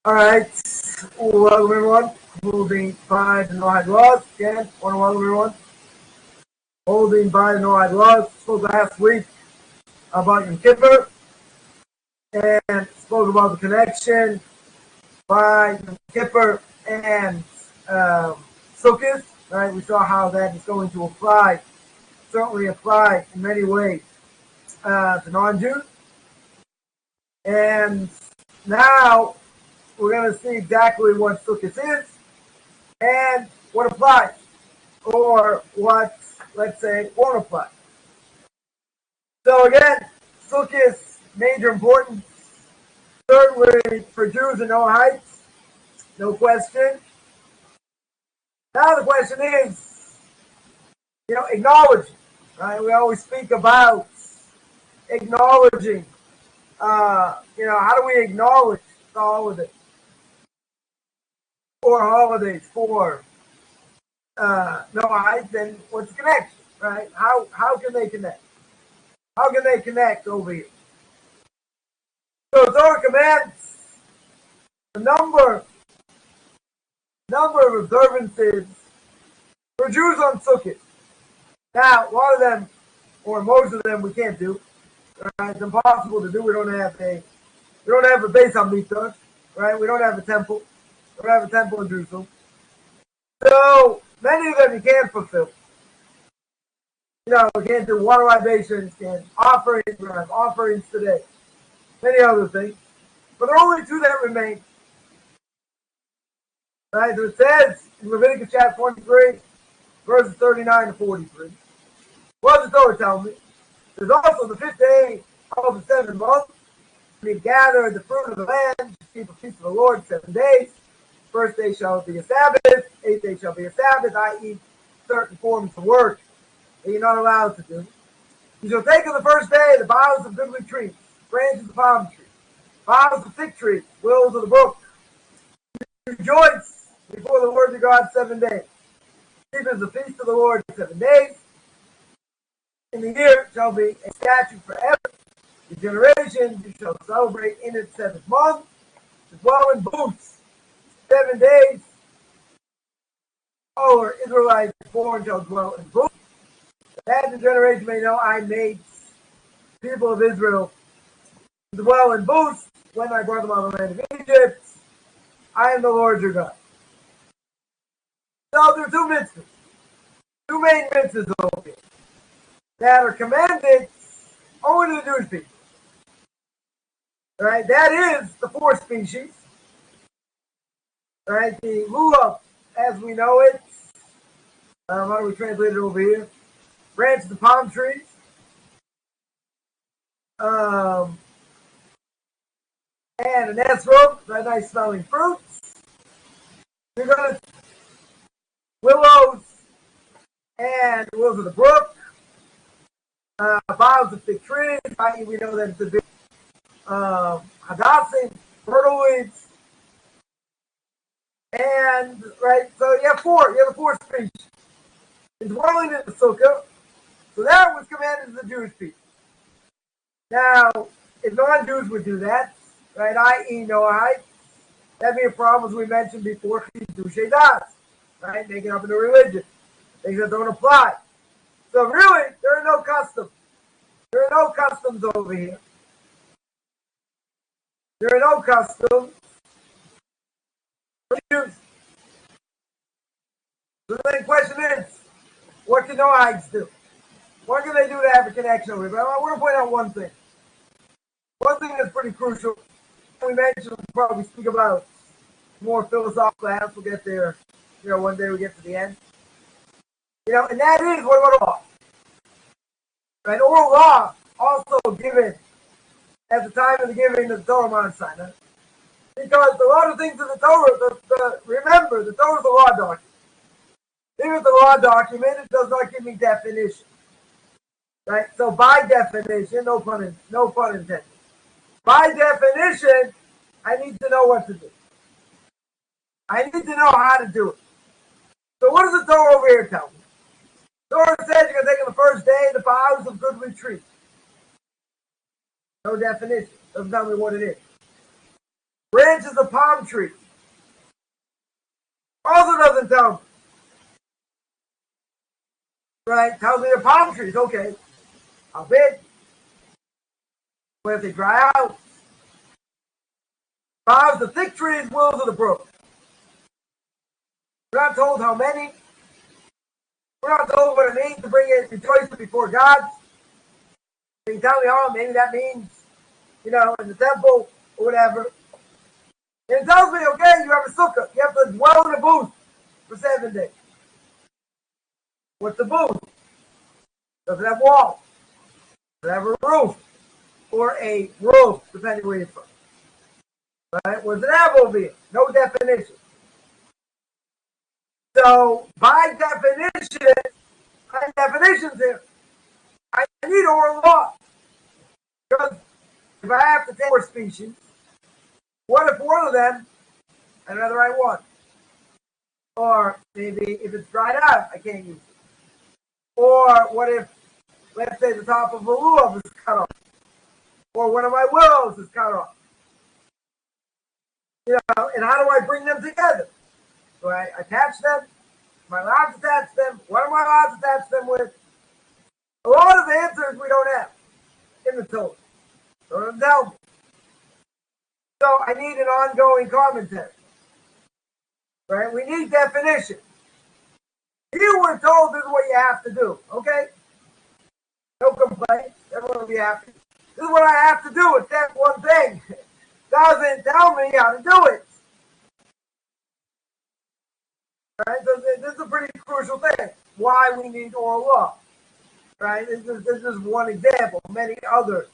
All right. Welcome everyone. Moving by the Noahide laws. Again, welcome everyone. Holding by the Noahide laws. Spoke last week about Yom Kippur and spoke about the connection by Yom Kippur and Sukkot. Right. We saw how that is going to apply, certainly apply in many ways to non-Jews. And now we're going to see exactly what Sukkot is and what applies, or what, let's say, won't apply. So again, Sukkot's major importance, certainly for Jews and Noahides, no question. Now the question is, acknowledging, right? We always speak about acknowledging, how do we acknowledge the holiday? Or holidays for Noahide, then what's the connection, right? How can they connect? How can they connect over here? So Torah commands a number of observances for Jews on Sukkot. Now, a lot of them, or most of them, we can't do. Right? It's impossible to do. We don't have a base on Mikdash, right? We don't have a temple. We don't have a temple in Jerusalem. So many of them you can't fulfill. We can't do water libations, can't offerings, we don't have offerings today. Many other things. But there are only two that remain. Right? So it says in Leviticus chapter 23, verses 39 to 43. What does the Torah tell me? There's also the fifth day of the 7th month. We gather the fruit of the land, keep a feast of the Lord 7 days. First day shall be a Sabbath, 8th day shall be a Sabbath, i.e. certain forms of work that you're not allowed to do. You shall take on the first day the boughs of goodly trees, branches of palm trees, boughs of thick trees, willows of the brook. Rejoice before the Lord your God 7 days. Keep as the feast of the Lord 7 days. In the year shall be a statute forever. The generation you shall celebrate in its 7th month, to dwell in booths. 7 days, all Israelites born shall dwell in booths. That the generation may know I made people of Israel dwell in booths when I brought them out of the land of Egypt. I am the Lord your God. So there are two mitzvahs, two main mitzvahs over here that are commanded only to the Jewish people. Right? That is the 4 species. Right, the lulav, as we know it, how do we translate it over here? Branches of palm trees, and an esrog, right, nice smelling fruits. You're gonna willows and willows of the brook, boughs of thick trees. I.e., we know that it's a big hadassim, myrtle weeds. And, right, so you have the 4 species. And dwelling in the sukkah, so that was commanded to the Jewish people. Now, if non-Jews would do that, right, i.e. Noahide, that'd be a problem, as we mentioned before, right, making up a new religion, things that don't apply. So really, there are no customs. There are no customs over here. There are no customs. Jews. So the main question is, what can Noahides do? What can they do to have a connection with it? But I want to point out one thing. One thing that's pretty crucial. We mentioned, we'll probably speak about more philosophical class. We'll get there, one day we get to the end. And that is, what about law? Right? Oral law, also given at the time of the giving of the Torah Mount Sinai. Because a lot of things in the Torah, remember, the Torah is a law document. Even if the law document, it does not give me definition. Right? So by definition, no pun intended. By definition, I need to know what to do. I need to know how to do it. So what does the Torah over here tell me? The Torah says you're going to take on the first day the boughs of goodly trees. No definition. Doesn't tell me what it is. Branches of palm trees. Also doesn't tell me. Right? Tells me they're palm trees. Okay. How big? Where if they dry out? Boughs, the thick trees, willows of the brook. We're not told how many. We're not told what it means to bring it rejoicing before God. Can you tell me how? Maybe that means, in the temple or whatever. And it tells me, okay, you have a sukkah. You have to dwell in a booth for 7 days. What's the booth? Does it have walls? Does it have a roof? Or a roof, depending where you're from. Right? What does it have over here? No definition. So, by definition, definitions here, I need oral law. Because if I have to take 4 species, what if one of them, I'd rather I want? Or maybe if it's dried out, I can't use it. Or what if, let's say, the top of a lulav is cut off? Or one of my willows is cut off? And how do I bring them together? Do I attach them? Am I allowed to attach them? What am I allowed to attach them with? A lot of answers we don't have in the Torah. Don't tell me. So I need an ongoing commentary. Right? We need definition. You were told this is what you have to do. Okay? No complaints. Everyone will be happy. This is what I have to do. It's that one thing. Doesn't tell me how to do it. Right? So this is a pretty crucial thing. Why we need oral law. Right? This is one example. Many other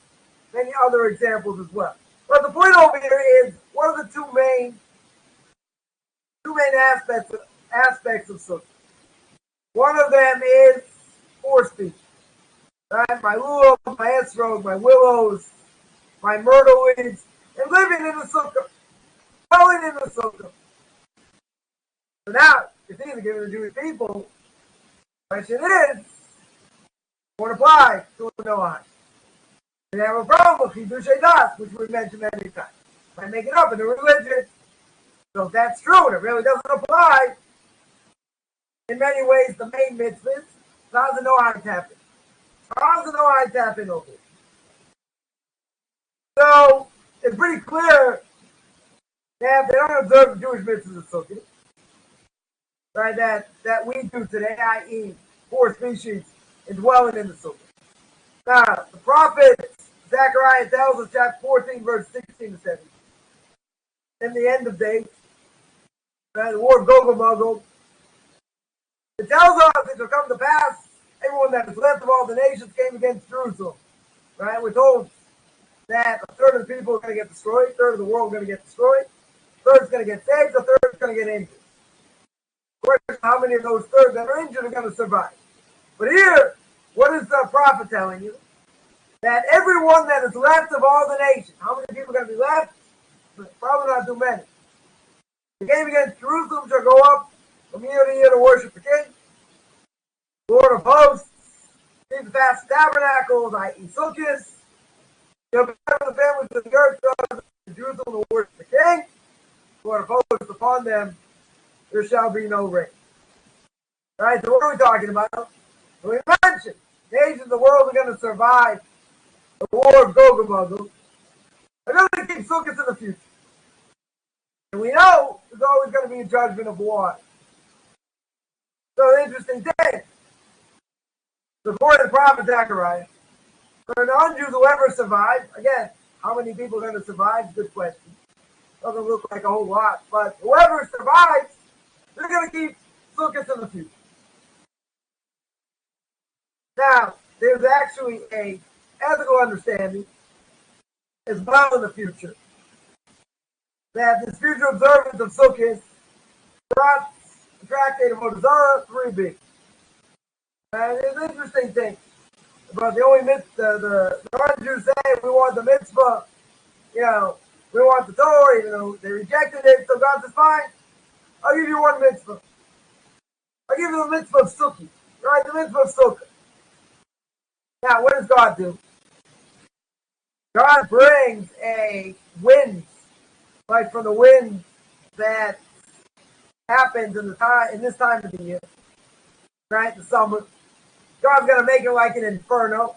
examples as well. But the point over here is, what are the two main aspects of sukkah? One of them is 4 species. Right? My lulav, my esrog, my willows, my myrtle leaves, and living in the sukkah. Dwelling in the sukkah. So now, it's easy given to Jewish people. The question is, won't apply to a Noahide. They have a problem with Chidushei Das, which we mentioned many times. Might make it up in the religion. So if that's true, and it really doesn't apply, in many ways, the main mitzvahs, how does the Noahide happen? How does the Noahide happen over here? So, it's pretty clear that they don't observe the Jewish mitzvahs of Sukkot, right, that we do today, i.e., 4 species, and dwelling in the Sukkot. Now, the prophet Zechariah tells us, chapter 14, verse 16 to 17. In the end of days, the war of Gog and Magog, it tells us it will come to pass, everyone that is left of all the nations came against Jerusalem. Right? We're told that a third of the people are going to get destroyed, a third of the world is going to get destroyed, a third is going to get saved, a third is going to get injured. Of course, how many of those thirds that are injured are going to survive? But here, what is the prophet telling you? That everyone that is left of all the nations, how many people are going to be left? Probably not too many. The came against Jerusalem shall go up from year to year to worship the King, Lord of hosts, keep the fast tabernacles, i.e. Sukkot. You'll be the families of the earth to Jerusalem to worship the King, Lord of hosts upon them, there shall be no rain. Alright, so what are we talking about? We mentioned nations of the world are going to survive the war of Gog and Magog. They're going to keep Sukkot in the future. And we know there's always going to be a judgment of water. So, the interesting thing, according to the prophet Zechariah, for non-Jews who ever survive, again, how many people are going to survive? Good question. Doesn't look like a whole lot, but whoever survives, they're going to keep Sukkot in the future. Now, there's actually a ethical understanding as well in the future that this future observance of Sukkot brought the tractate of Avodah 3b. And it's an interesting thing. But the only mitzvah, the non-Jews say we want the mitzvah, we want the Torah, even though they rejected it, so God says, fine, I'll give you one mitzvah. I'll give you the mitzvah of Sukkot, right? The mitzvah of Sukkot. Now, what does God do? God brings a wind like from the wind that happens in this time of the year, right? The summer. God's gonna make it like an inferno.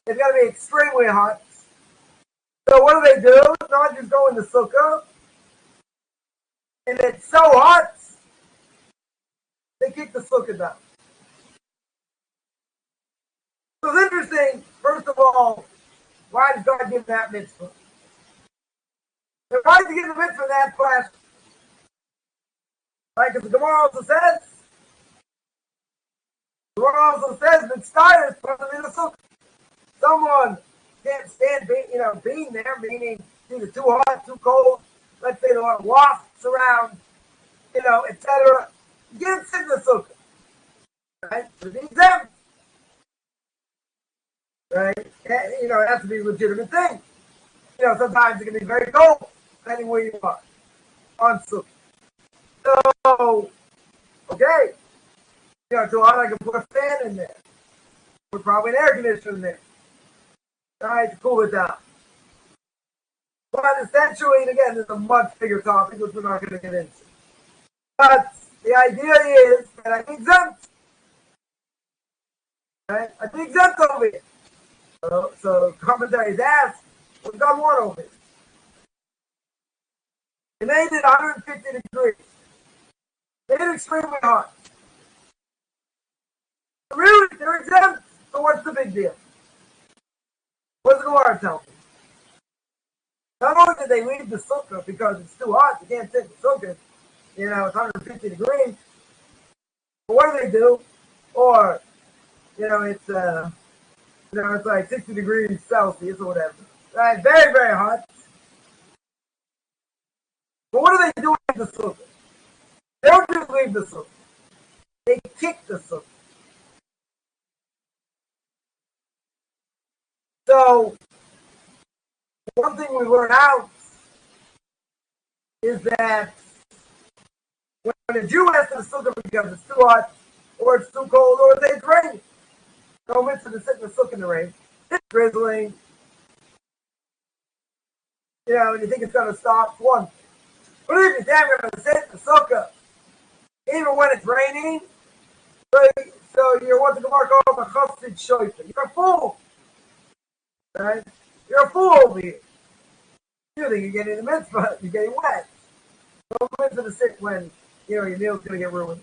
It's gonna be extremely hot. So what do? Not just go in the sukkah, and it's so hot, they kick the sukkah down. So it's interesting, first of all, why does God give that mitzvah? And why does he give the mitzvah in that class? Like as the Gemara also says, Mitzvah put them in the sukkah. Someone can't stand being there, meaning either too hot, too cold, let's say there are wasps around, etc. You can't sit in the sukkah. Right? To be exempt. Right? It has to be a legitimate thing. Sometimes it can be very cold, depending where you are on sukkah. So, okay. Too hot, I can put a fan in there. Put probably an air conditioner in there. Right, to cool it down. But essentially, and again, this is a much bigger topic, which we're not going to get into. But the idea is that I'm exempt. Right? I'm exempt over here. So commentaries ask, what's God want over here? They made it 150 degrees. They made it extremely hot. Really, they're exempt. So what's the big deal? What's the Gemara tell me? Not only did they leave the sukkah because it's too hot, you can't sit in the sukkah, it's 150 degrees. But what do? Or, it's like 60 degrees Celsius or whatever. Right? Very, very hot. But what do they do in the sukkah? They don't just leave the sukkah. They kick the sukkah. So, one thing we learn out is that when a Jew has to the sukkah because it's too hot, or it's too cold, or it's raining, no mitzvah to sit in the sukkah in the rain. It's drizzling. And you think it's going to stop, one. But if you say I'm going to sit in the sukkah, even when it's raining, so you're what the Gemara calls a chassid shoifer. You're a fool. Right? You're a fool over here. You think you're getting the mitzvah, you're getting wet. No mitzvah to sit when, your meal's going to get ruined.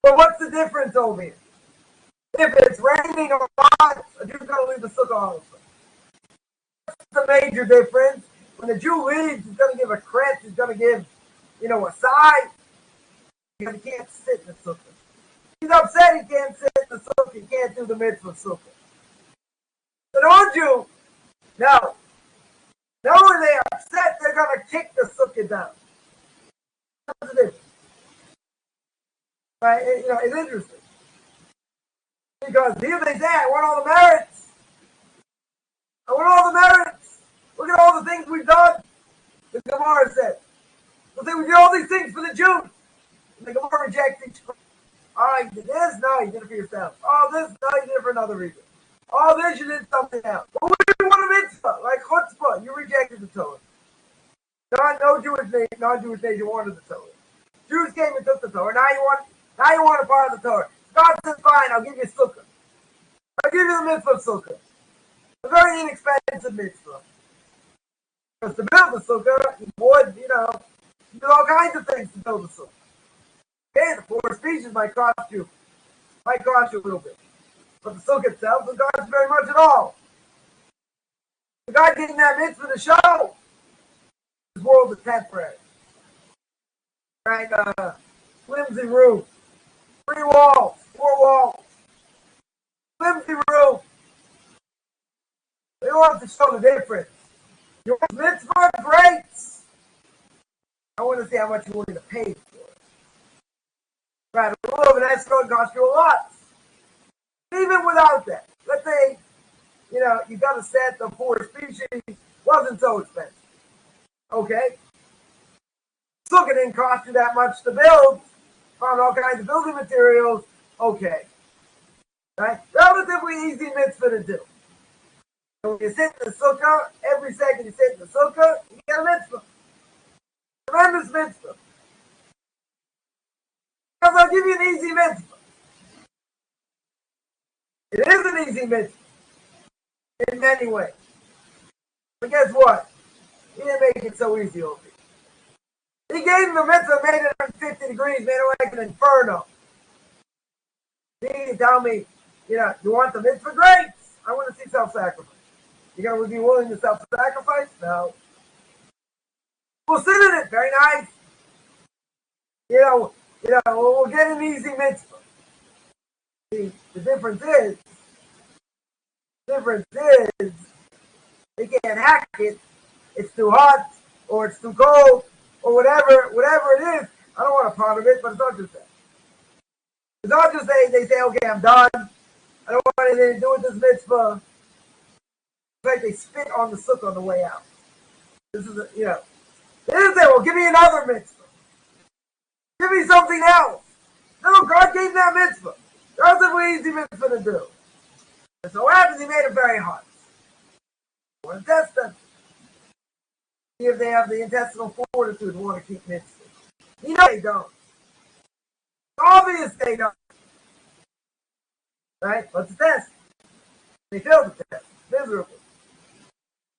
But what's the difference over here? If it's raining or hot, a Jew's going to leave the sukkah also. What's the major difference? When the Jew leaves, he's going to give a kret, he's going to give, a sigh. Because he can't sit in the sukkah. He's upset he can't sit in the sukkah, he can't do the mitzvah sukkah. So don't you? No. When they're upset, they're going to kick the sukkah down. What's the difference? Right? It's interesting. Because here they say, I want all the merits. I want all the merits. Look at all the things we've done. The Gemara said. We'll say we did all these things for the Jews. And the Gemara rejects each. Oh, you did this? No, you did it for yourself. Oh, this? No, you did it for another reason. Oh, this, you did something else. But we want a mitzvah, like chutzpah. You rejected the Torah. Non-Jewish nation wanted the Torah. Jews came and took the Torah. Now you want a part of the Torah. God says, fine, I'll give you sukkah. I'll give you the mitzvah of sukkah. A very inexpensive mitzvah. Because to build the sukkah, you would, you do all kinds of things to build the sukkah. Okay, the 4 species might cost you a little bit. But the sukkah itself doesn't cost very much at all. The guy getting that mitzvah to show this world is temporary. Right? Flimsy roof. 3 walls. 4 walls. Flimsy roof. They don't have to show the difference. You want mitzvah? Great. I want to see how much you're willing to pay for it. Right, a little of an escrow costs you a lot. Even without that. Let's say, you got a set of 4 species, wasn't so expensive. Okay? Sukkah didn't cost you that much to build. Found all kinds of building materials. Okay. Right? Relatively easy mitzvah to do. So when you sit in the sukkah, every second you sit in the sukkah, you get a mitzvah. easy mitzvah in many ways. But guess what? He didn't make it so easy over here. He gave him a mitzvah, made it 150 degrees, made it like an inferno. He didn't tell me, you want the mitzvah? Great. I want to see self-sacrifice. You're going to be willing to self-sacrifice? No. We'll sit in it. Very nice. We'll get an easy mitzvah. See, the difference is, they can't hack it. It's too hot, or it's too cold, or whatever it is. I don't want a part of it, but it's not just that. It's not just they say, okay, I'm done. I don't want anything to do with this mitzvah. In fact, they spit on the sukkah on the way out. This is, They didn't say, well, give me another mitzvah. Give me something else. No, God gave that mitzvah. Relatively easy mitzvah to do. And so what happens, he made it very hard. I want to test them. See if they have the intestinal fortitude to want to keep mitzvah. You know they don't. It's obvious they don't. Right? What's the test? They failed the test. Miserably.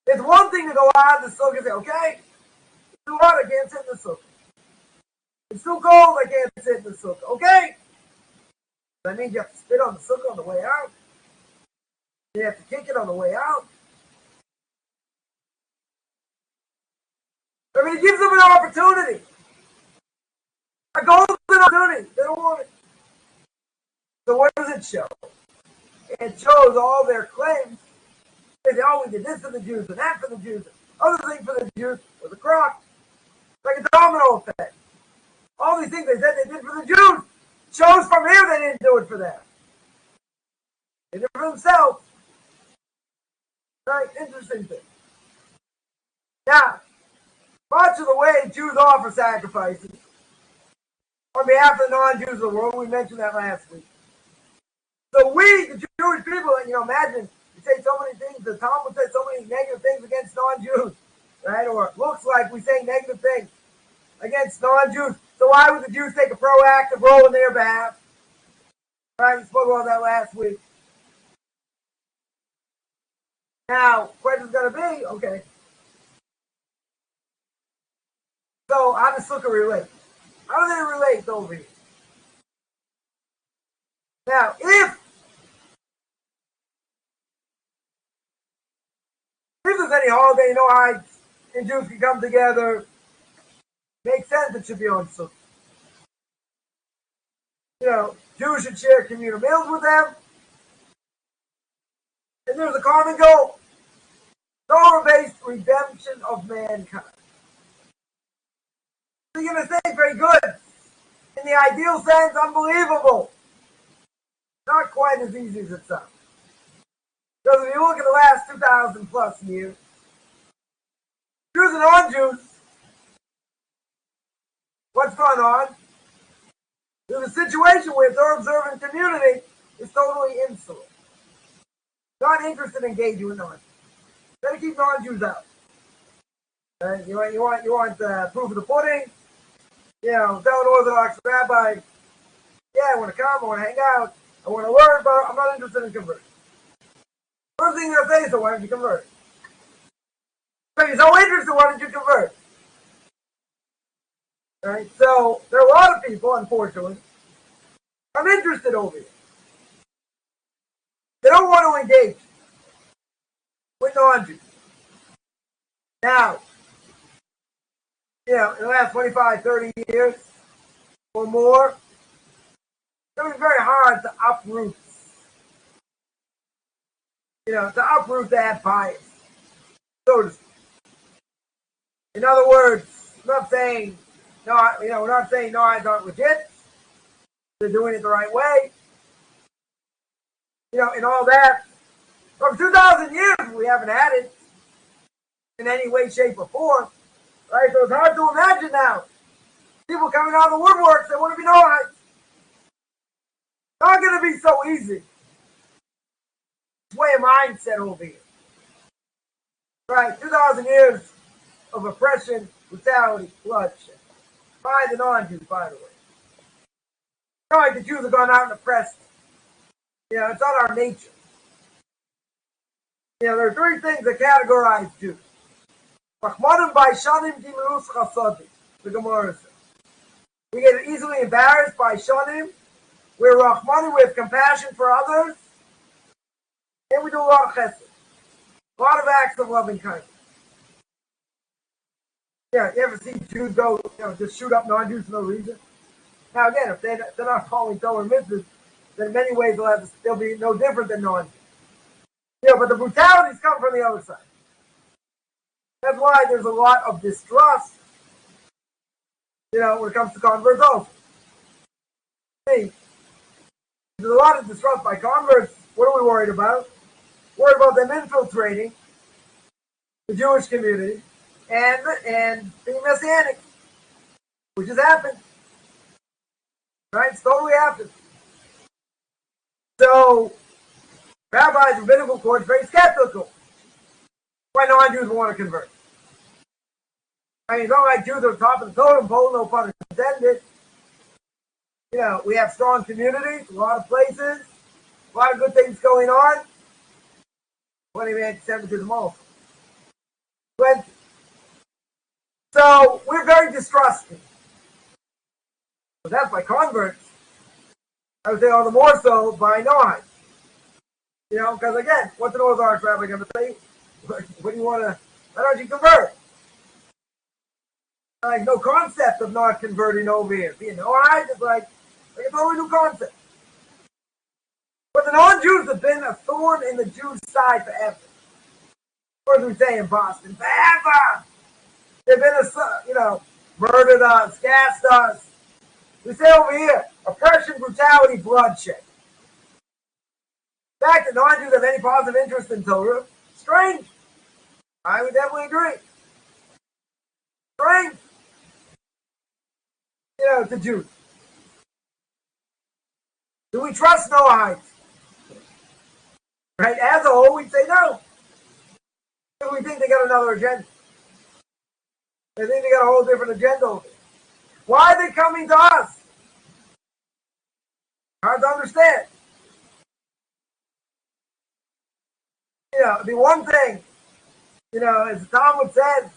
It's one thing to go out of the sukkah and say, okay, it's too hot, I can't sit in the sukkah. It's too cold, I can't sit in the sukkah. Okay? That means you have to spit on the sukkah on the way out. You have to kick it on the way out. I mean, it gives them an opportunity. A golden opportunity. They don't want it. So what does it show? It shows all their claims. They say, oh, we did this for the Jews and that for the Jews. Other thing for the Jews was a crock. Like a domino effect. All these things they said they did for the Jews shows from here they didn't do it for them. They did it for themselves. Right? Interesting thing. Now, much of the way Jews offer sacrifices on behalf of the non-Jews of the world, we mentioned that last week. So we, the Jewish people, and imagine, you say so many things, the Talmud says so many negative things against non-Jews, right? Or it looks like we say negative things against non-Jews. So why would the Jews take a proactive role in their behalf? Right, we spoke about that last week. Now, question's going to be, okay, so how does Sukkah relate? How do they relate over here? Now, if there's any holiday Noahides and Jews can come together, makes sense it should be on Sukkah. Jews should share communal meals with them. And there's a common goal. Torah-based redemption of mankind. So you're going to say, very good. In the ideal sense, unbelievable. Not quite as easy as it sounds. Because if you look at the last 2,000 plus years, Jews and non-Jews, what's going on? There's a situation where their observant community is totally insular. Not interested in engaging with non-Jews. Got to keep non-Jews out. You want proof of the pudding? Tell an Orthodox rabbi, yeah, I want to come, I want to hang out, I want to learn, but I'm not interested in converting. First thing they'll say is, so why don't you convert? So you're so interested, why don't you convert? Right? So there are a lot of people, unfortunately, I'm interested over here. They don't want to engage with non-Jews. Now, in the last 25, 30 years or more, it was very hard to uproot, that bias, so to speak. In other words, we're not saying Noahides aren't legit. They're doing it the right way. And all that. From 2,000 years, we haven't had it in any way, shape, or form. Right? So it's hard to imagine now. People coming out of the woodworks, they want to be Noahides. Not going to be so easy. It's way of mindset over here. Right? 2,000 years of oppression, brutality, bloodshed. By the non-Jews, by the way. It's not like the Jews have gone out and oppressed. It's not our nature. There are three things that categorize Jews. Rachmanim by Shanim Gimurus Chasadi, the Gemara says. We get easily embarrassed by Shanim. We're Rachmanim with compassion for others. And we do a lot of chesed. A lot of acts of loving kindness. You ever see Jews go, just shoot up non-Jews for no reason? Now again, if they're not following Torah mitzvahs, then in many ways they'll be no different than non-Jews. But the brutalities come from the other side. That's why there's a lot of distrust, when it comes to converts also. See, there's a lot of distrust by converts. What are we worried about? Worried about them infiltrating the Jewish community and being Messianic, which has happened. Right? It's totally happened. So, rabbis, rabbinical courts, very skeptical. Why non-Jews want to convert? It's not like Jews are top of the totem pole, no pun intended. We have strong communities, a lot of places, a lot of good things going on. Plenty of anti-Semitism also. So we're very distrusting. But that's by converts. I would say all the more so by Noahide. Because again, what's an Orthodox rabbi going to say? What do you want to? Why don't you convert? Like no concept of not converting over here. Being Noahide is like a totally new concept. But the non-Jews have been a thorn in the Jews' side forever. Or as we say in Boston, forever. They've been murdered us, gassed us. We say over here, oppression, brutality, bloodshed. The fact that non-Jews have any positive interest in Torah, strange. I would definitely agree. Strange. To Jews. Do we trust Noahides? Right? As a whole, we say no. But we think they got another agenda. They think they got a whole different agenda over there. Why are they coming to us? Hard to understand. The one thing, as the Talmud says,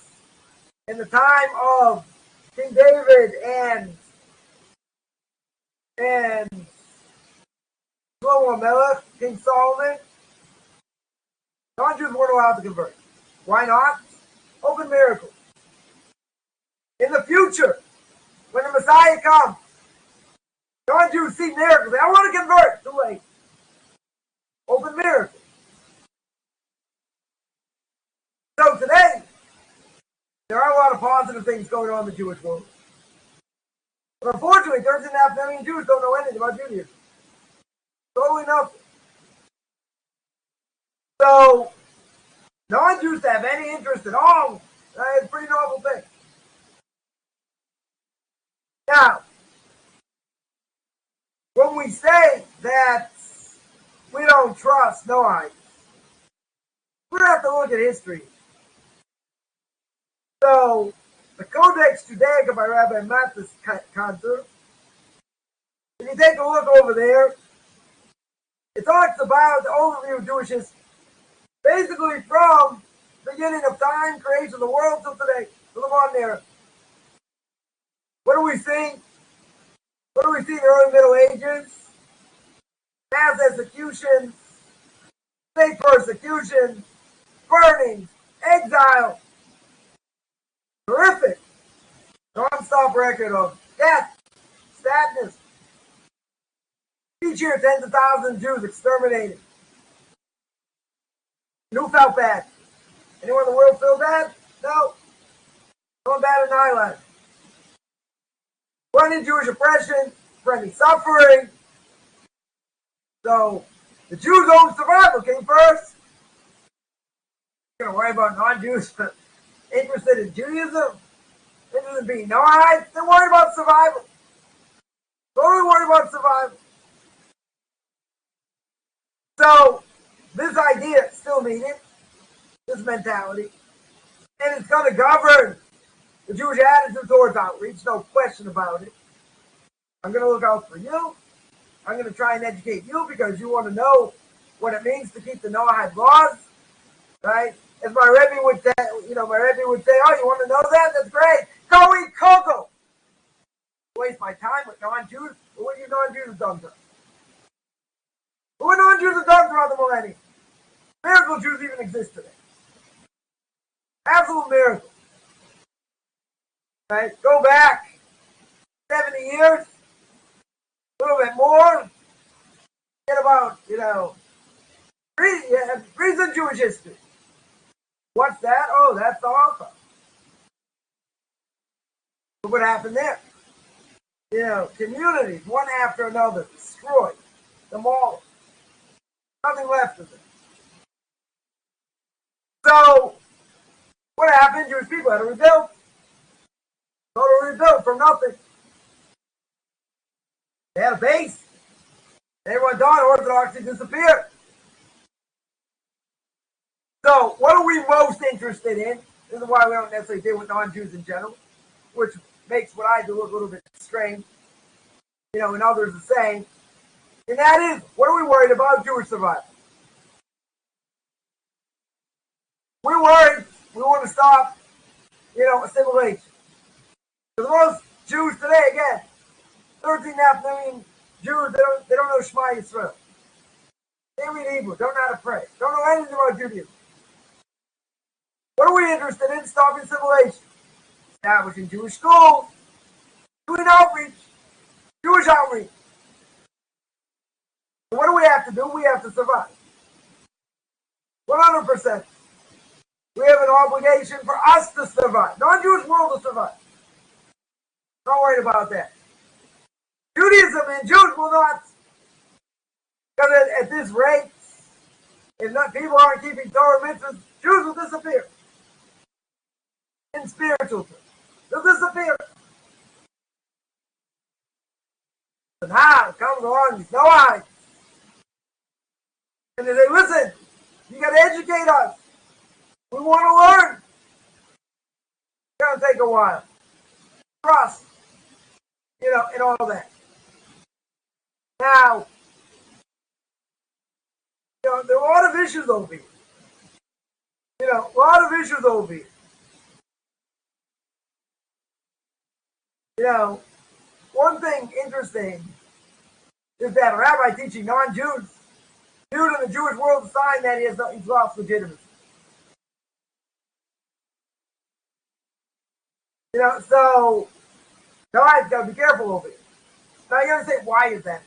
in the time of King David and Shlomo Melech, King Solomon, non-Jews weren't allowed to convert. Why not? Open miracles. In the future, when the Messiah comes, non-Jews see miracles. They don't want to convert. Too late. Open miracles. So today, there are a lot of positive things going on in the Jewish world. But unfortunately, 13.5 million Jews don't know anything about Judaism. Totally nothing. So, non-Jews to have any interest at all, it's a pretty novel thing. Now, when we say that we don't trust Noahides, we have to look at history. So, the Codex Judaica by Rabbi Mathis Kantor, if you take a look over there, it talks about the overview of Jewish history. Basically from the beginning of time, creation of the world, till today, to the modern era. What do we see? What do we see in the early Middle Ages? Mass executions, state persecution, burning, exile. Horrific. Non-stop record of death, sadness. Each year, tens of thousands of Jews exterminated. And who felt bad? Anyone in the world feel bad? No. No one bad in Ireland. Plenty Jewish oppression, plenty suffering. So, the Jews' own survival came first. You're going to worry about non-Jews interested in Judaism? Interested in being Noahides? They're worried about survival. Totally worried about survival. So, this idea is still needed, this mentality, and it's going to govern the Jewish attitude towards outreach, no question about it. I'm going to look out for you. I'm going to try and educate you because you want to know what it means to keep the Noahide laws. right? As my Rebbe would say, oh, you want to know that? That's great. Go eat cocoa. Waste my time with non-Jews. What are you non-Jews done to? What non-Jews have done throughout the millennium? Miracle Jews even exist today. Absolute miracle. Right? Go back 70 years, a little bit more. Get about, recent Jewish history. What's that? Oh, that's the Holocaust. But what happened there? Communities, one after another, destroyed, demolished. Nothing left of it. So, what happened? Jewish people had to rebuild. Totally rebuilt from nothing. They had a base. Everyone died, Orthodoxy disappeared. So, what are we most interested in? This is why we don't necessarily deal with non-Jews in general, which makes what I do look a little bit strange, and others the same. And that is, what are we worried about? Jewish survival. We're worried. We want to stop, assimilation. Because most Jews today, again, 13.5 million Jews, they don't know Shema Yisrael. They read Hebrew, don't know how to pray, don't know anything about Judaism. What are we interested in? Stopping assimilation. Establishing Jewish schools, doing outreach, Jewish outreach. So what do we have to do? We have to survive. 100%. We have an obligation for us to survive. Non-Jewish world to survive. Don't worry about that. Judaism and Jews will not. Because at this rate, if not, people aren't keeping Torah mitzvahs, Jews will disappear. In spiritual terms. They'll disappear. And now comes along these Noahides. And they say, listen, you got to educate us. We want to learn. It's going to take a while. Trust. And all that. Now, there are a lot of issues over here. A lot of issues over here. One thing interesting is that a rabbi teaching non-Jews viewed in the Jewish world a sign that he's lost legitimacy. So I've got to be careful over here. Now you're going to say, why is that?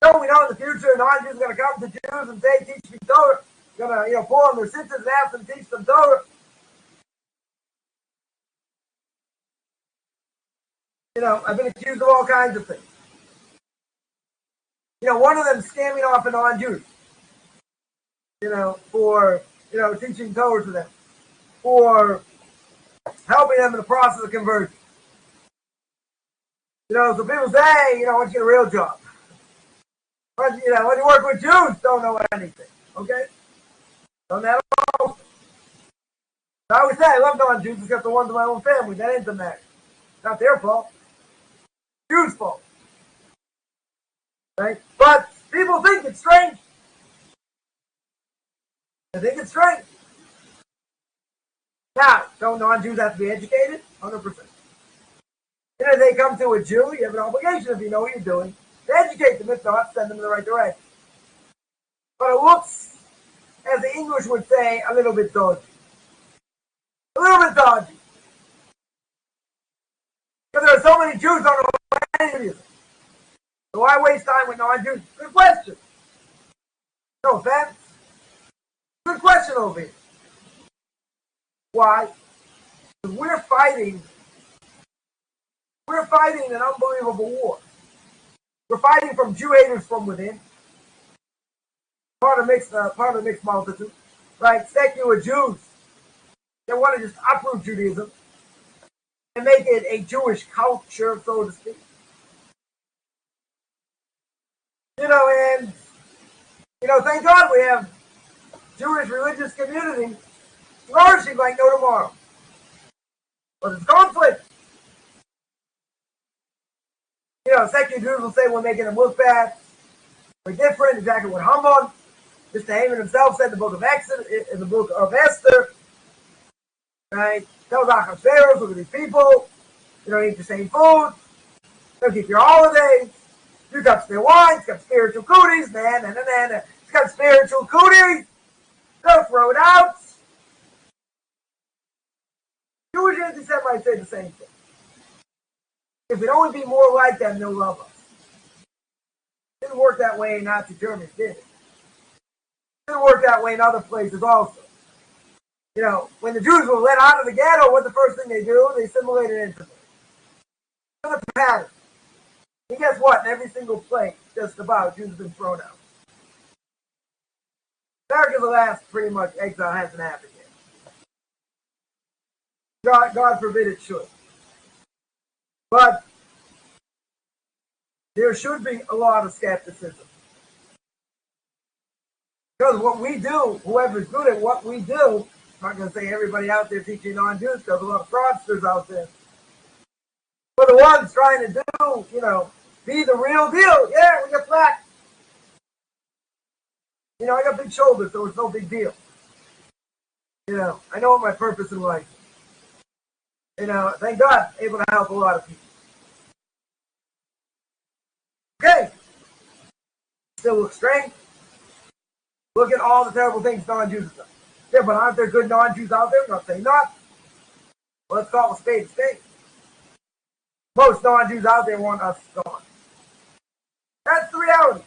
We know in the future non-Jews are going to come to Jews and say, teach me Torah. Going to, pull on their sisters and ask them to teach them Torah. I've been accused of all kinds of things. One of them scamming off a non-Jews. For, teaching Torah to them. For helping them in the process of conversion. So people say, I want you to get a real job. But, when you work with Jews, don't know anything. Okay? Don't that all. I always say I love non-Jews except the ones in my own family. That ain't the matter. Not their fault. Jews' fault. Right? But people think it's strange. They think it's strange. Now, don't non-Jews have to be educated? 100%. And if they come to a Jew, you have an obligation, if you know what you're doing, to educate them. If not, send them in the right direction. But it looks, as the English would say, a little bit dodgy. A little bit dodgy. Because there are so many Jews who don't know anything. So why waste time with non-Jews? Good question. No offense. Good question over here. Why? Because we're fighting an unbelievable war. We're fighting from Jew haters from within. Part of the mixed multitude. Right? Secular Jews. They want to just uproot Judaism and make it a Jewish culture, so to speak. And thank God we have Jewish religious community flourishing like no tomorrow. But it's conflict. Secular Jews will say we're making them look bad. We're different, exactly what Haman. Mr. Haman himself said in the book of Exodus, in the book of Esther, right? Tells Achashverosh, look at these people. You don't eat the same food. Don't keep your holidays. You got their wine. It's got spiritual cooties. It's got spiritual cooties. Don't throw it out. Jewish anti-Semites say the same thing. If we'd only be more like them, they'll love us. It didn't work that way in Nazi Germany, did it? It didn't work that way in other places also. You know, when the Jews were let out of the ghetto, what's the first thing they do? They assimilated into the pattern. And guess what? In every single place, just about, Jews have been thrown out. America's the last, pretty much, exile hasn't happened yet. God forbid it should. But there should be a lot of skepticism. Because what we do, whoever's good at what we do, I'm not going to say everybody out there teaching non-Jews, because there's a lot of fraudsters out there. But the ones trying to do, you know, be the real deal. Yeah, we got flat. You know, I got big shoulders, so it's no big deal. You know, I know what my purpose in life is. You know, thank God, able to help a lot of people. Okay. Still look strange. Look at all the terrible things non-Jews have done. Yeah, but aren't there good non-Jews out there? I'm not saying not. Well, let's call a spade a spade. Most non-Jews out there want us gone. That's the reality.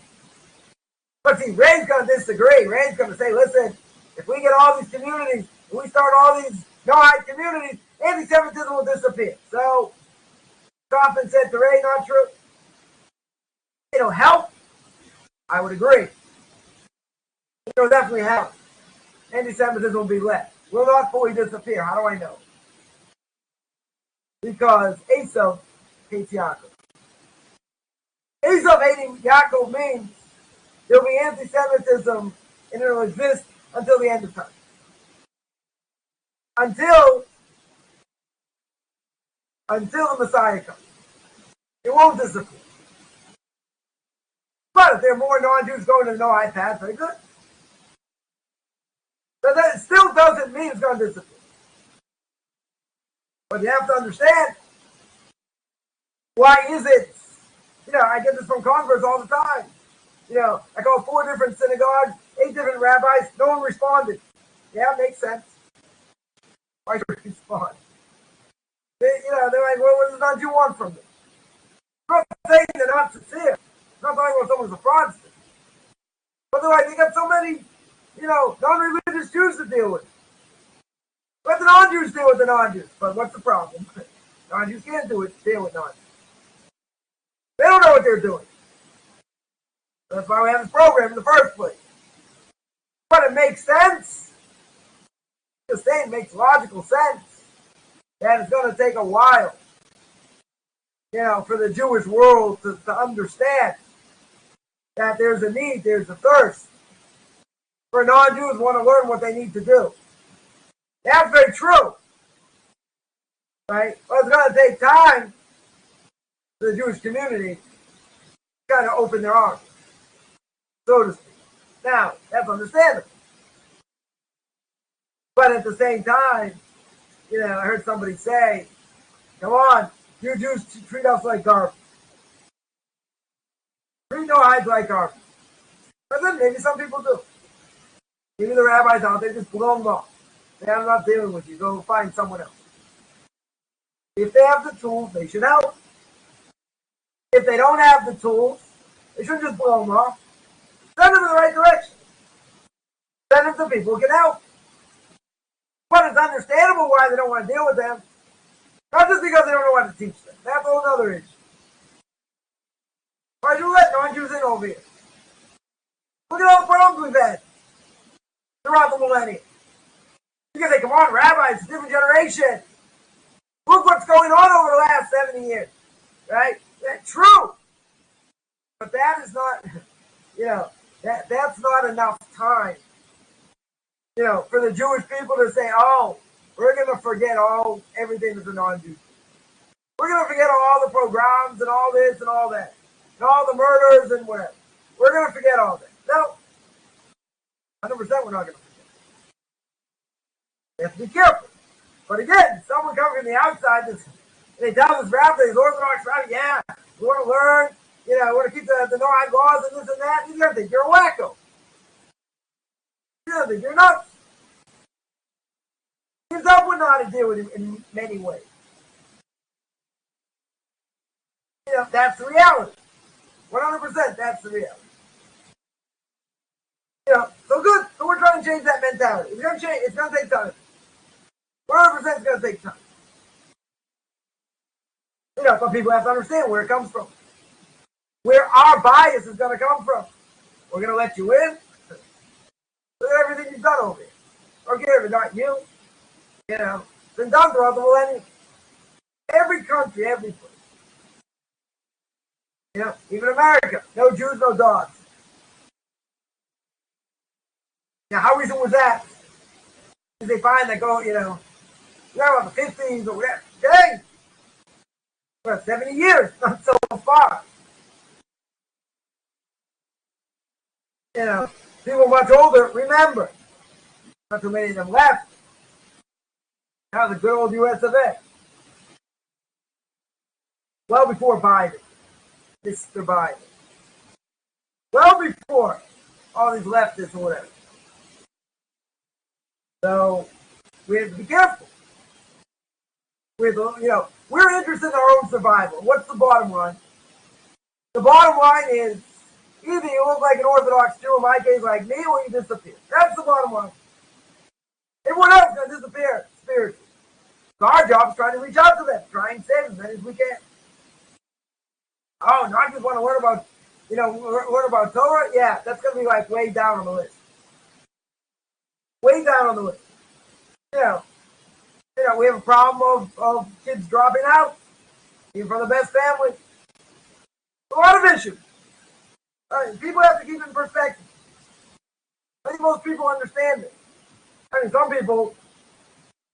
But see, Ray's going to disagree. Ray's going to say, listen, if we get all these communities, if we start all these Noahide communities, anti-Semitism will disappear. So, Coffman said to Ray, not true. It'll help. I would agree. It'll definitely help. Anti-Semitism will be less. Will not fully disappear. How do I know? Because Esav hates Yaakov. Esav hating Yaakov means there'll be anti-Semitism and it'll exist until the end of time. Until the Messiah comes. It won't disappear. But if there are more non-Jews going to the Noahide path, very good. But that still doesn't mean it's going to disappear. But you have to understand, why is it? You know, I get this from converts all the time. You know, I called 4 different synagogues, 8 different rabbis, no one responded. Yeah, it makes sense. Why should we respond? They're like, well, what does non-Jew want from them? I'm not saying they're not sincere. I'm not talking about someone's a fraudster. But they're like, they got so many, non-religious Jews to deal with. Let the non-Jews deal with the non-Jews. But what's the problem? Non-Jews can't deal with non-Jews. They don't know what they're doing. That's why we have this program in the first place. But it makes sense. Just saying, it makes logical sense that it's going to take a while, for the Jewish world to understand that there's a need, there's a thirst for non-Jews want to learn what they need to do. That's very true, right? But it's going to take time for the Jewish community to kind of open their arms, so to speak. Now, that's understandable. But at the same time, I heard somebody say, come on, you Jews treat us like garbage. Treat Noahides like garbage. But then maybe some people do. Maybe the rabbis out there just blow them off. I'm not dealing with you. Go find someone else. If they have the tools, they should help. If they don't have the tools, they shouldn't just blow them off. Send them in the right direction. Send them to people who can help. But it's understandable why they don't want to deal with them. Not just because they don't know what to teach them. That's a whole other issue. Why do you let non-Jews in over here? Look at all the problems we've had throughout the millennium. You can say, come on, rabbis, it's a different generation. Look what's going on over the last 70 years. Right? That's true. But that is not, that's not enough time, for the Jewish people to say, oh, we're going to forget everything that's a non-Jew. We're going to forget all the programs and all this and all that. And all the murders and whatever. We're going to forget all that. No. 100% we're not going to forget. We have to be careful. But again, someone coming from the outside, they tell this rabbi, this Orthodox rabbi, yeah, we want to learn, we want to keep the Noahide laws and this and that. He's going to think you're a wacko. He's going to think you're nuts. He himself would know how to deal with him in many ways. That's the reality. 100%, that's the reality. So good. So we're trying to change that mentality. It's going to change. It's going to take time. 100% is going to take time. But people have to understand where it comes from. Where our bias is going to come from. We're going to let you in. Look at everything you've done over here. Forgive it, not you. It's been done throughout the millennium. Every country, every place. Even America. No Jews, no dogs. Now, how recent was that? Did they find that go, about the 50s or whatever? Okay. Well, 70 years, not so far. People much older, remember. Not too many of them left. Now the good old US of A. Well before Biden. Mr. Biden. Well before all these leftists or whatever. So we have to be careful. We're interested in our own survival. What's the bottom line? The bottom line is either you look like an Orthodox Jew, in my case, like me, or you disappear. That's the bottom line. Everyone else is going to disappear spiritually. So our job is trying to reach out to them, try and save them as many as we can. Oh, no, I just want to learn about, learn about Torah. Yeah, that's going to be like way down on the list. Way down on the list. We have a problem of kids dropping out, even from the best families. A lot of issues. People have to keep it in perspective. I think most people understand it. Some people,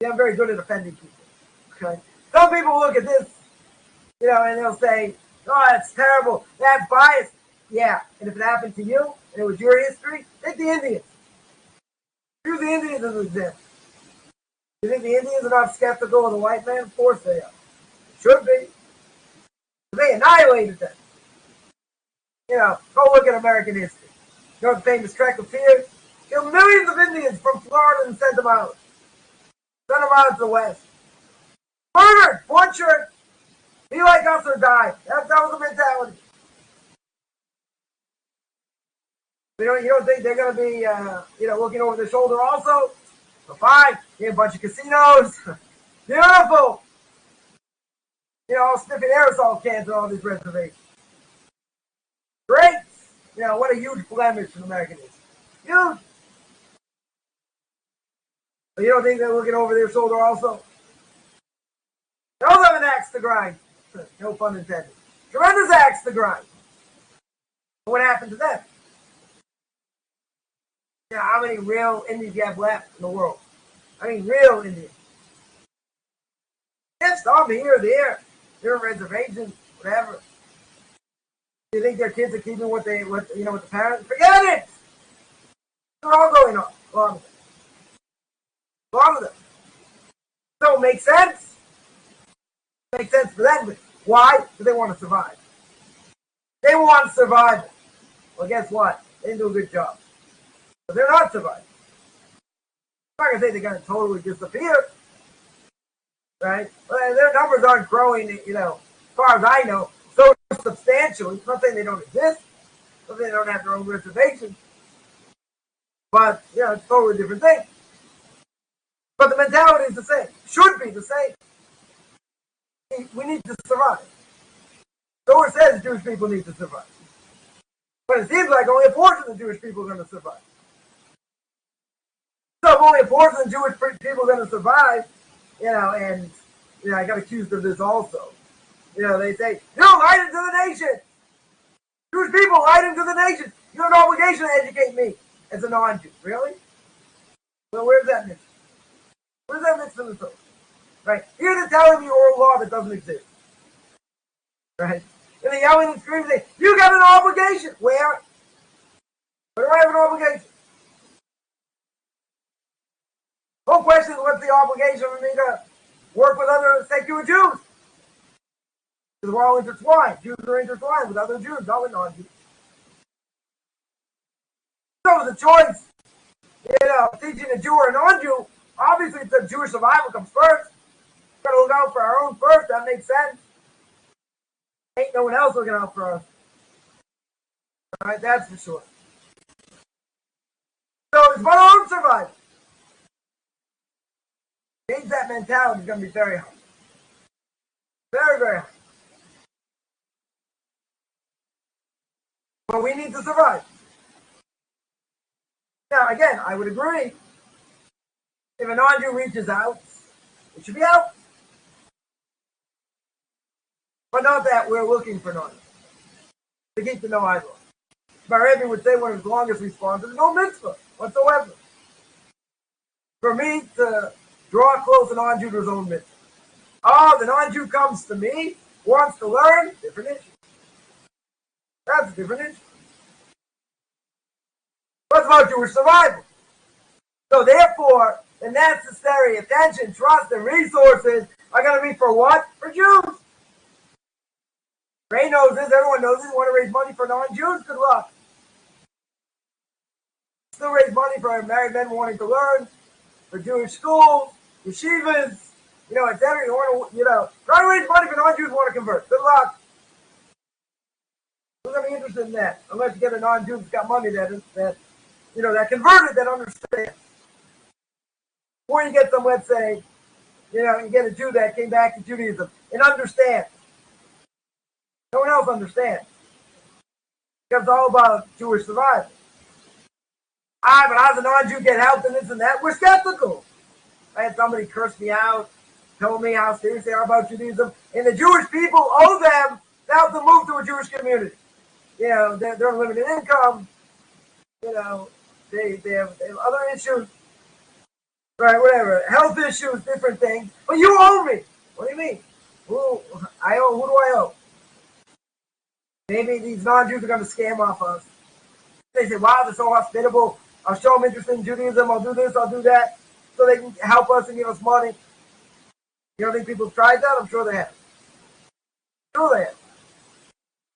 I'm very good at offending people. Okay, some people look at this, and they'll say, "Oh, that's terrible. That's biased." Yeah, and if it happened to you and it was your history, take the Indians. Use the Indians as an example. You think the Indians are not skeptical of the white man? Of course they are. Should be. They annihilated them. Go look at American history. The famous Trek of Fear? Killed millions of Indians from Florida and sent them out. Sent them out to the West. Murdered! One shirt. Be like us or die. That was the mentality. You don't think they're going to be, looking over their shoulder also? So fine. A bunch of casinos. Beautiful. All sniffing aerosol cans on all these reservations. Great. What a huge blemish in American history. Huge. But you don't think they're looking over their shoulder also? They'll have an axe to grind. No pun intended. Tremendous axe to grind. What happened to them? How many real Indians you have left in the world? Real Indians. Yes, some here or there. There are reservations, whatever. Do you think their kids are keeping what the parents? Forget it! They're all going on. Along with them. Along with them. So it makes sense. It makes sense for them. Why? Because they want to survive. They want survival. Well, guess what? They didn't do a good job. But they're not surviving. I'm not going to say they're going to totally disappear. Right? Well, their numbers aren't growing, as far as I know, so substantial. It's not saying they don't exist. It's not saying they don't have their own reservations. But, it's a totally different thing. But the mentality is the same. Should be the same. We need to survive. Torah says Jewish people need to survive. But it seems like only a portion of the Jewish people are going to survive. So if only a portion of the Jewish people are going to survive, and I got accused of this also. They say, light into the nation. Jewish people, light into the nation. You have an obligation to educate me as a non-Jew. Really? Well, where's that mixed? Where's that mixed in the Torah? Right? Here they're telling me oral law that doesn't exist. Right? And they're yelling and screaming, saying, you got an obligation. Where? Where do I have an obligation? whole question is, what's the obligation for me to work with other secular Jews? Because we're all intertwined. Jews are intertwined with other Jews, not with non-Jews. So the choice, teaching a Jew or a non-Jew, obviously the Jewish survival comes first. We're going to look out for our own first. That makes sense. Ain't no one else looking out for us. All right, that's for sure. So it's about our own survival. Change that mentality is going to be very hard. Very, very hard. But we need to survive. Now, again, I would agree. If a non-Jew reaches out, it should be out. But not that we're looking for non-Jews. To keep the Noahide law. My Rebbe would say one of his longest responses, no mitzvah whatsoever. For me to draw close a non-Jew to his own mitzvah. Oh, the non-Jew comes to me, wants to learn, different issue. That's a different issue. What's about Jewish survival? So therefore, the necessary attention, trust, and resources are going to be for what? For Jews. Ray knows this, everyone knows this. You want to raise money for non-Jews? Good luck. Still raise money for married men wanting to learn, for Jewish schools, yeshivas, etc. You want to, try to raise money for non-Jews who want to convert. Good luck. Who's going to be interested in that? Unless you get a non-Jew who's got money that converted, that understands. Or you get some, let's say, you get a Jew that came back to Judaism and understands. No one else understands. Because it's all about Jewish survival. But how does a non-Jew get help and this and that? We're skeptical. I had somebody curse me out, told me how serious they are about Judaism, and the Jewish people owe them to help them move to a Jewish community. They're on limited income. They have other issues. Right, whatever. Health issues, different things. But you owe me. What do you mean? Who do I owe? Maybe these non-Jews are going to scam off us. They say, wow, they're so hospitable. I'll show them interest in Judaism. I'll do this, I'll do that. So they can help us and give us money. You don't think people have tried that? I'm sure they have. But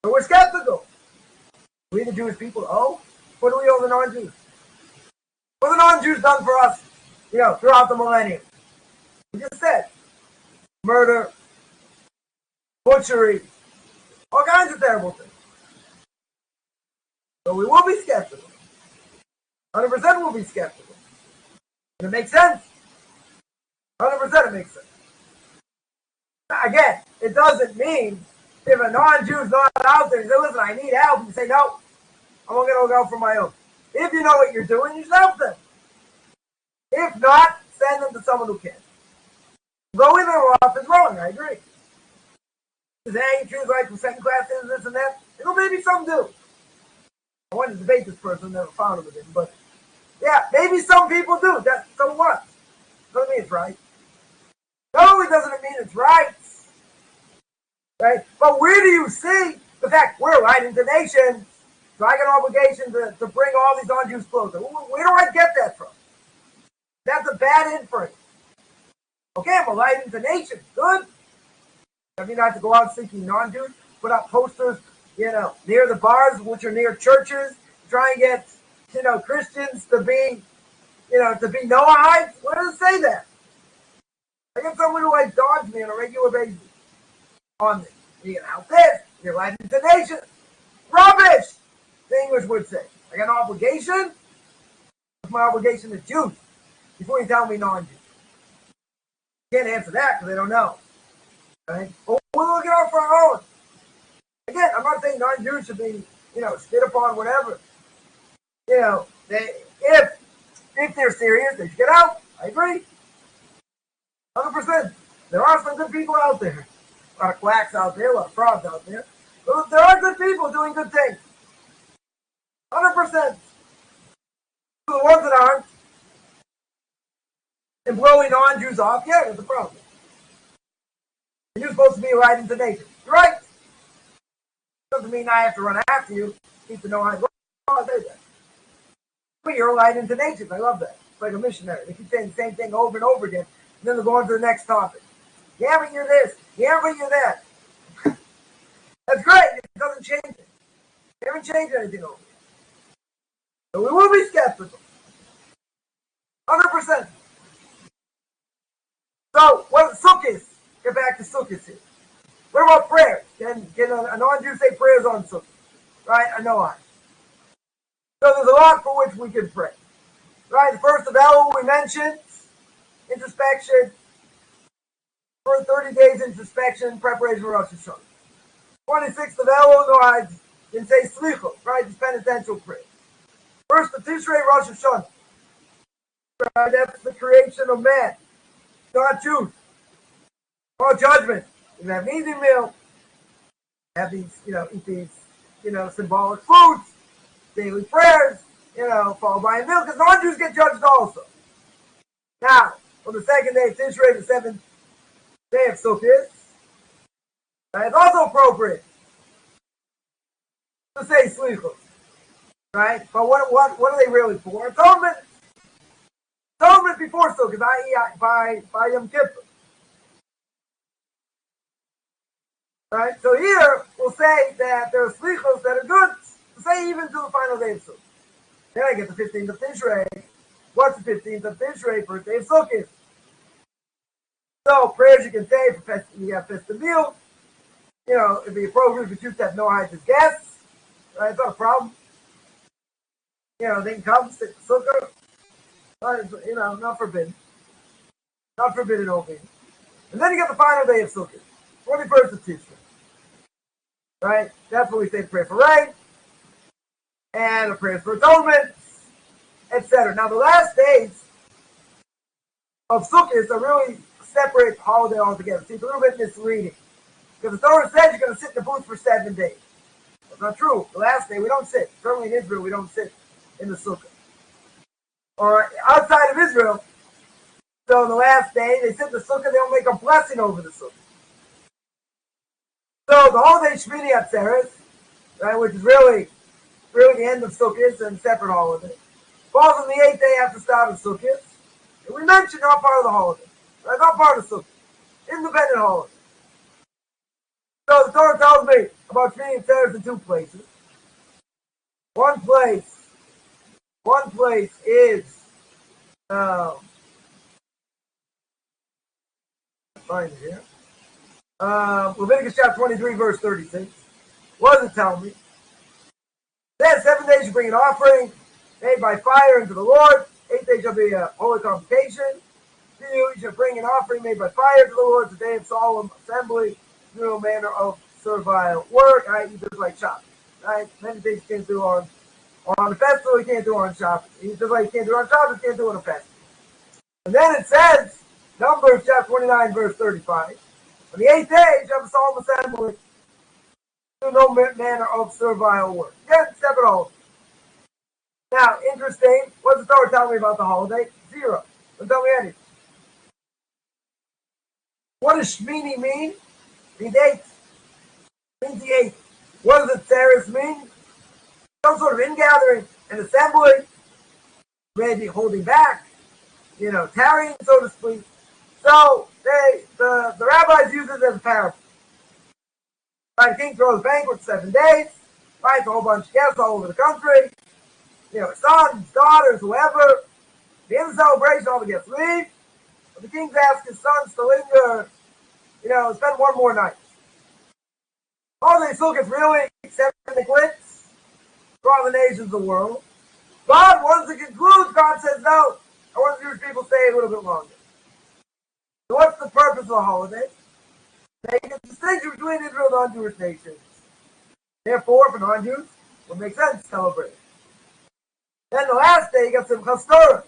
we're skeptical. We the Jewish people owe? What do we owe the non-Jews? What have the non-Jews done for us, throughout the millennium? We just said, murder, butchery, all kinds of terrible things. So we will be skeptical. 100% will be skeptical. And it makes sense. 100% it makes sense. Again, it doesn't mean if a non-Jew is not out there and says, listen, I need help, you say, no, I'm going to look out for my own. If you know what you're doing, you should help them. If not, send them to someone who can. Going their off is wrong, I agree. Hey, Jews like second-class citizens, this and that. Maybe some do. I wanted to debate this person, never found him with him, but yeah, maybe some people do. So what? Doesn't mean it's right. No, it doesn't mean it's right. Right? But where do you see the fact we're light into nations, so I got an obligation to bring all these non-Jews closer? Where do I get that from? That's a bad inference. Okay, I'm a light into nations. Good. I mean, I have to go out seeking non-Jews, put up posters, near the bars, which are near churches, try and get, Christians to be Noahides. Where does it say that? I get someone who dogs me on a regular basis. On me. You can help this. You're light into nations. Rubbish! The English would say. I got an obligation. What's my obligation to Jews? Before you tell me non-Jews. Can't answer that because they don't know. Right? But we're looking out for our own. Again, I'm not saying non-Jews should be, spit upon, whatever. If they're serious, they should get out. I agree. 100%. There are some good people out there. A lot of quacks out there, a lot of frauds out there. But there are good people doing good things. 100%. The ones that aren't, and blowing non-Jews off, yeah, there's a problem. And you're supposed to be right into nations. You're right. Doesn't mean I have to run after you. Keep the Noahide law. I'll say that. But you're a light into nations. I love that. like a missionary. They keep saying the same thing over and over again, and then they'll go on to the next topic. Yeah, but you're this. Yeah, but you're that. That's great. It doesn't change it. They haven't changed anything over here. So we will be skeptical. 100%. So, what Sukkot? Get back to Sukkot here. What about prayers? Can a non-Jew say prayers on Sukkot? Right? I know I. So there's a lot for which we can pray. Right? The first of Elul we mentioned, introspection. For 30 days introspection, preparation for Rosh Hashanah. 26th of Elul, Noahide can say Slichot, right? It's penitential prayer. First of Tishrei, Rosh Hashanah. Right? That's the creation of man. Not Jews. All judgment. You have an eating meal. Have these, eat these, symbolic foods. Daily prayers, followed by a meal, because non-Jews get judged also. Now, on the second day of Tishrei, the 7th day of Sukkot, it's also appropriate to say Slichot, right? But what are they really for? Atonement before Sukkot, i.e. by Yom Kippur. Right? So here, we'll say that there are Slichos that are good to say even to the final day of Sukkot. Then I get the 15th of Tishrei. What's the 15th of Tishrei? First day of Sukkot. So prayers you can say for you have festive meals. It'd be appropriate for Jews to have Noahide as guests. Right? It's not a problem. They can come, sit in Sukkot. But, not forbidden. Not forbidden over here. And then you get the final day of Sukkot. 21st of Tishrei. Right? That's when we say prayer for rain. And a prayer for atonement. Etc. Now the last days of Sukkot are really separate holiday altogether. See, it's a little bit misleading. Because the Torah says you're going to sit in the booth for 7 days. That's not true. The last day we don't sit. Certainly in Israel we don't sit in the Sukkah. Or outside of Israel, so the last day they sit in the Sukkah, they'll make a blessing over the Sukkah. So the holiday Shmini Atzeres, right, which is really the end of Sukkot and a separate holiday, falls on the 8th day after start of Sukkot. And we mentioned not part of the holiday. Right? Not part of Sukkot. Independent holiday. So the Torah tells me about Shmini Atzeres in 2 places. One place is find it here. Leviticus chapter 23, verse 36. What does it tell me? Then 7 days you bring an offering made by fire unto the Lord. 8th day shall be a holy convocation. You shall bring an offering made by fire to the Lord. The day of solemn assembly. No manner of servile work. I eat just like Shabbos. Right? Many things you can't do on the festival, you can't do on Shabbos. Just like you can't do on Shabbos, you can't do on a festival. And then it says, Numbers chapter 29, verse 35. On the 8th day, you have a solemn assembly. Do no manner of servile work. Again, separate holiday. Now, interesting. What's the Torah telling me about the holiday? 0. Don't tell me anything. What does Shmini mean? It means 8. It means the 8th. What does Atzeres mean? Some sort of ingathering, an assembly, maybe holding back, tarrying, so to speak. So the rabbis use it as a parable. Right, king throws banquet 7 days, right? A whole bunch of guests all over the country. Sons, daughters, whoever. The end of the celebration, all the guests leave. But the king's asked his sons to linger, spend one more night. All they look at really 7 quits for all the nations of the world. But once it concludes, God says, no, I want the Jewish people to stay a little bit longer. So what's the purpose of the holiday? Make a distinction between Israel and non-Jewish nations. Therefore, for non-Jews, it would make sense to celebrate. Then the last day, you got Simchas Torah.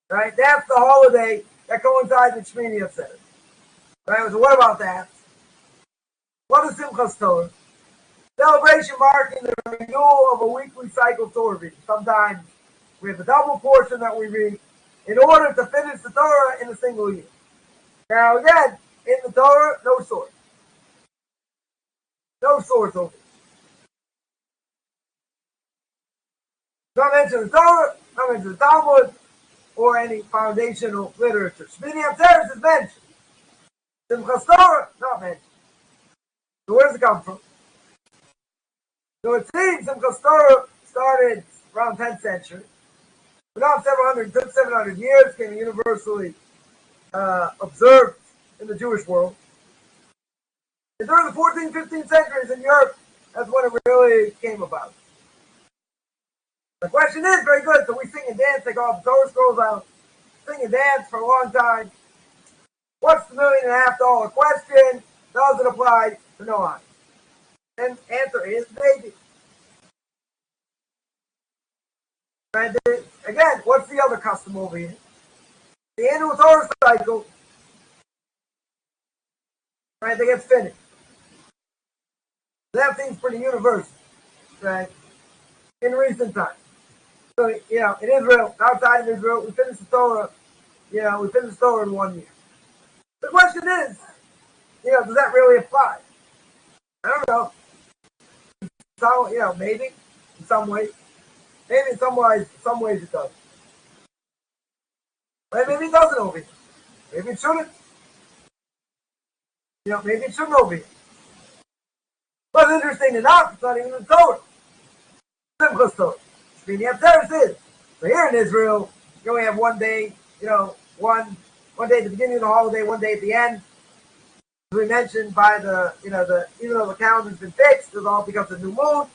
Right? That's the holiday that coincides with Shmini Atzeres. Right? So what about that? What is Simchas Torah? Celebration marking the renewal of a weekly cycle of Torah reading. Sometimes we have a double portion that we read in order to finish the Torah in a single year. Now again, in the Torah, no source. No source over it. Not mentioned the Torah, not mentioned the Talmud, or any foundational literature. Shmini Atzeres is mentioned. Simchas Torah, not mentioned. So where does it come from? So it seems Simchas Torah started around 10th century. But now 700 years, became universally observed in the Jewish world. And during the 14th, 15th centuries in Europe, that's when it really came about. The question is, very good, so we sing and dance, take all the Torah scrolls out, sing and dance for a long time. What's the $1.5 million question? Does it apply to Noahide? And answer is maybe. Right? Again, what's the other custom over here? The annual Torah cycle, right, that gets finished. That seems pretty universal, right, in recent times. So, in Israel, outside of Israel, we finish the Torah, we finish the Torah in 1 year. The question is, does that really apply? I don't know. So, maybe in some ways. Maybe in some ways it does. But maybe it doesn't over here. Maybe it shouldn't. Maybe it shouldn't over here. But interesting enough, it's not even in the Torah. Simchas Torah. Shmini Atzeres is. So here in Israel, you only have 1 day, one day at the beginning of the holiday, 1 day at the end. As we mentioned, by even though the calendar's been fixed, it's all because of new moon.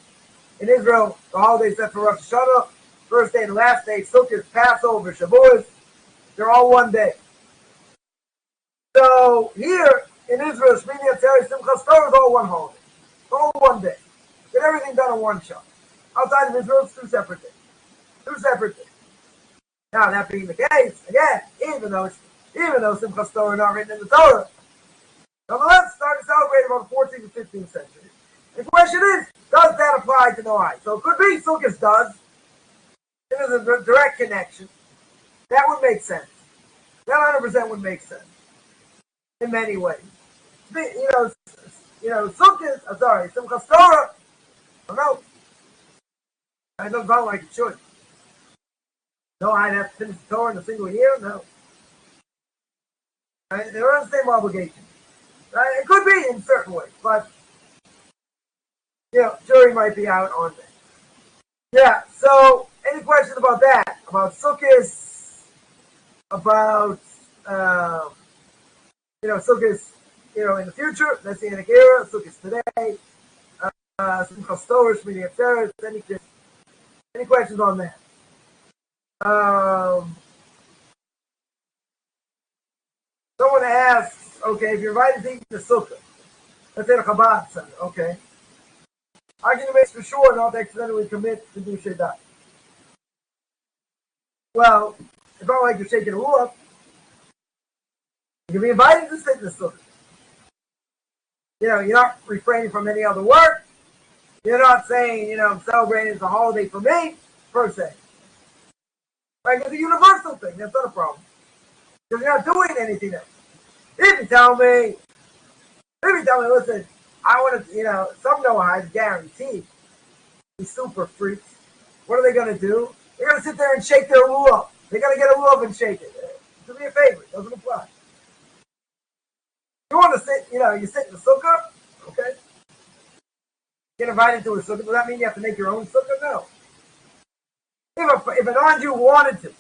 In Israel, the holidays set for Rosh Hashanah, first day and last day, Sukkot, Passover, Shavuos, they're all 1 day. So here in Israel, Shmini Atzeres, Simchas Torah is all one holiday. It's all 1 day. Get everything done in one shot. Outside of Israel, it's two separate days. Now, that being the case, again, even though Simchas Torah is not written in the Torah, nonetheless, started celebrating around the 14th and 15th century. The question is, does that apply to Noahide? So it could be Sukkot does. There's a direct connection. That would make sense. That 100% would make sense in many ways. Sukkot, Simchas Torah, I don't know. It doesn't sound like it should. No, I'd have to finish the Torah in a single year? No. Right? They're on the same obligation. Right? It could be in certain ways, but jury might be out on that. Yeah, so any questions about that? About Sukkot, about Sukkot, in the future, Messianic era, Sukkot today, Simchas Torah, Shmini Atzeres, any questions on that? Someone asks, okay, if you're invited to eat the Sukkah, let's say the Chabad Center, okay, how can you make for sure not to accidentally commit to do Sheidah? Well, it's not like you're shaking a rule up. You can be invited to sit in the Sukkah. You're not refraining from any other work. You're not saying, I'm celebrating as a holiday for me, per se. Right? It's a universal thing. That's not a problem. Because you're not doing anything else. If you tell me, listen, I want to, some Noahides guaranteed, these super freaks, what are they going to do? They're going to sit there and shake their lulav. They're going to get a lulav and shake it. Do me a favor. It doesn't apply. You want to sit, you sit in the sukkah, okay? Get invited to a sukkah. Does that mean you have to make your own sukkah? No. If a non-Jew wanted to,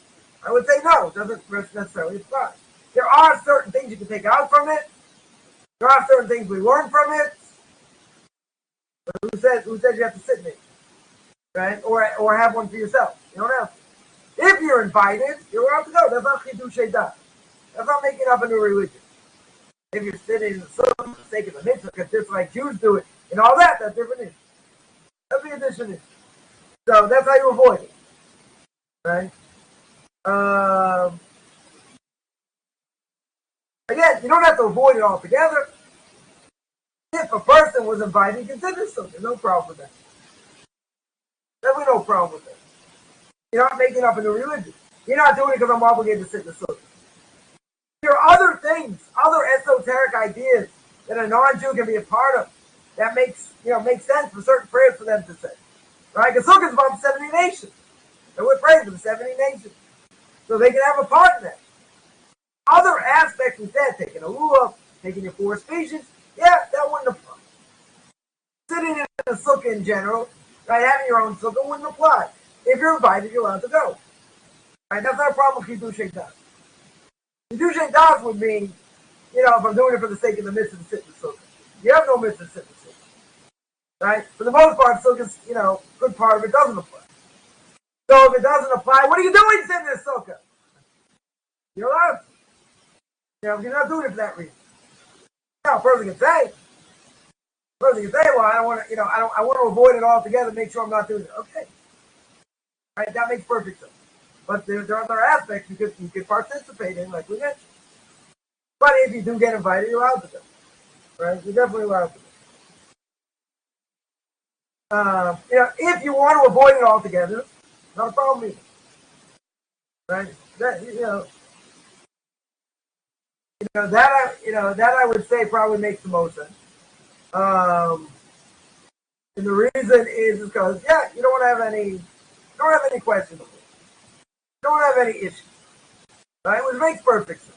I would say no. It doesn't necessarily apply. There are certain things you can take out from it. There are certain things we learn from it. But who says you have to sit in it? Right? Or have one for yourself. You don't have to. If you're invited, you're allowed to go. That's not Chidush Sheidah. That's not making up a new religion. If you're sitting in the sukkah for the sake of the mitzvah, because just like Jews do it, and all that, that's different issue. That's the addition issue. So that's how you avoid it. Right? Again, you don't have to avoid it altogether. If a person was invited, you consider something. No problem with that. Definitely no problem with that. You're not making up a new religion. You're not doing it because I'm obligated to sit in the sukkah. There are other things, other esoteric ideas that a non-Jew can be a part of that makes sense for certain prayers for them to say. Right? Because sukkah is about the 70 nations. And we're praying for the 70 nations. So they can have a part in that. Other aspects instead, taking a lulav, taking your 4 species, yeah, that wouldn't apply. Sitting in a sukkah in general, right, having your own sukkah wouldn't apply. If you're invited, you're allowed to go. Right, that's not a problem with Kiddushei Das. Kiddushei Das would mean, if I'm doing it for the sake of the mitzvah to sit in the sukkah. You have no mitzvah to sit in the sukkah. Right? For the most part, sukkah's, good part of it doesn't apply. So if it doesn't apply, what are you doing sitting in the sukkah? You're allowed to. You're not doing it for that reason. Now, a person can say, well, I don't want to, I want to avoid it altogether, make sure I'm not doing it. Okay. Right? That makes perfect sense. But there are other aspects you could participate in, like we mentioned. But if you do get invited, you're allowed to go. Right? You're definitely allowed to go. If you want to avoid it altogether, not a problem either. Right? That I would say probably makes the most sense. And the reason is because, you don't want to have any questions. You don't have any issues. Right? Which makes perfect sense.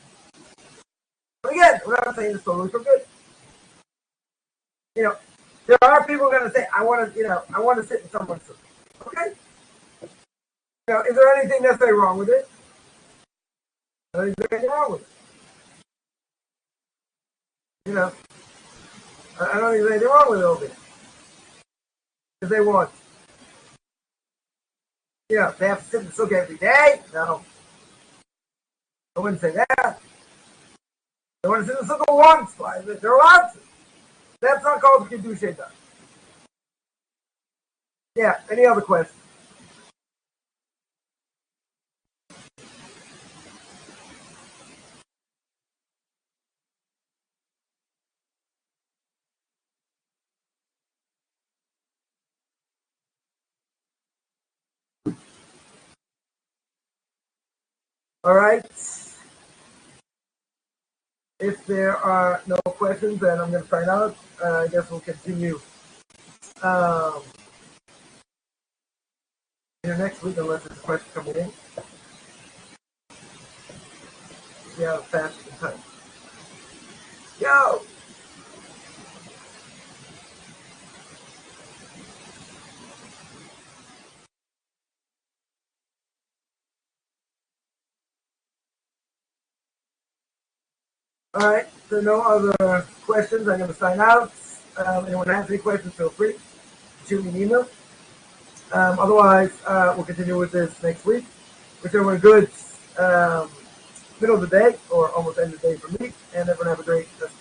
But again, we're not saying it's totally for good. There are people going to say, I want to sit in someone's sukkah. Okay? Is there anything necessarily wrong with it? Is there anything wrong with it? I don't think there's anything wrong with it over there. If they want. They have to sit in the sukkah every day? No. I wouldn't say that. They want to sit in the sukkah once. They're allowed to. That's not called Kiddushei Das. Yeah, any other questions? All right. If there are no questions, then I'm going to sign out. I guess we'll continue next week, unless there's a question coming in. See how fast we can type. Yo! All right, so no other questions. I'm going to sign out. Anyone has any questions, feel free to shoot me an email. Otherwise, we'll continue with this next week. Wish everyone a good middle of the day, or almost end of the day for me, and everyone have a great rest.